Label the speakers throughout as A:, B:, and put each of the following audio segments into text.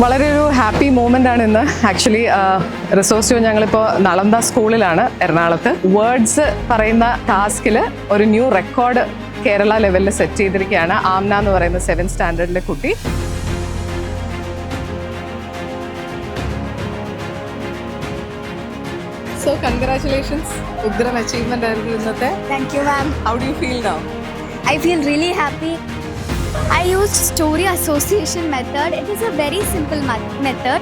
A: വളരെ ഒരു happy moment ആണ് ഇന്ന്. ആക്ച്വലി റിസോഴ്സ്യോ ഞങ്ങളിപ്പോൾ നളന്ദ സ്കൂളിലാണ് എറണാകുളത്ത്. വേർഡ്സ് പറയുന്ന ടാസ്കിൽ ഒരു ന്യൂ റെക്കോർഡ് കേരള ലെവലിൽ സെറ്റ് ചെയ്തിരിക്കുകയാണ്. ആംന എന്ന് പറയുന്ന 7th സ്റ്റാൻഡേർഡിലെ കുട്ടി. So congratulations, ഉഗ്രം അച്ചീവ്മെന്റ് ആയിരുന്നു ഇന്നത്തെ.
B: Thank you, ma'am.
A: How do you feel now?
B: I feel really happy. I used story association method. It is a very simple method.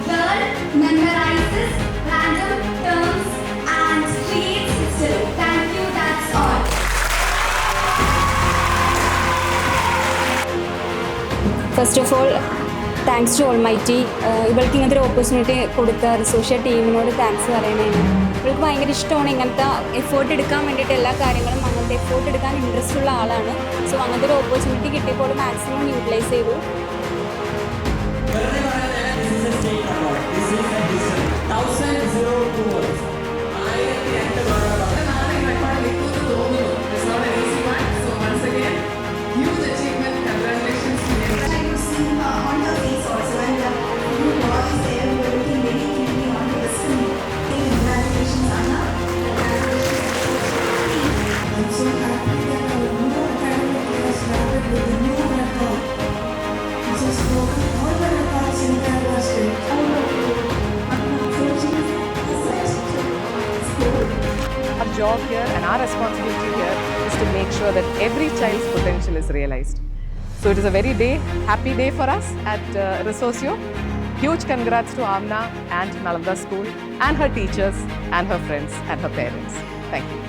B: Girl memorizes random terms and creates history. Thank you, that's all.
C: First of all, thanks to almighty. ഇവൾക്ക് ഇങ്ങനത്തെ ഒരു opportunity കൊടുത്ത റിസോഷ്യ ടീമിനോട് thanks പറയണേന്. ഇവൾക്ക് ഭയങ്കര ഇഷ്ടമാണ് ഇങ്ങനത്തെ effort എടുക്കാൻ വേണ്ടിയിട്ട്. എല്ലാ കാര്യങ്ങളും അങ്ങനത്തെ എഫേർട്ട് എടുക്കാൻ ഇൻട്രസ്റ്റ് ഉള്ള ആളാണ്. സോ അങ്ങനത്തെ ഒരു ഓപ്പർച്യൂണിറ്റി കിട്ടിയപ്പോൾ മാക്സിമം യൂട്ടിലൈസ് ചെയ്തു.
A: Our job here and our responsibility here is to make sure that every child's potential is realized. So it is a very happy day for us at Resourcio. Huge congrats to Amna and Nalanda School and her teachers and her friends and her parents. Thank you.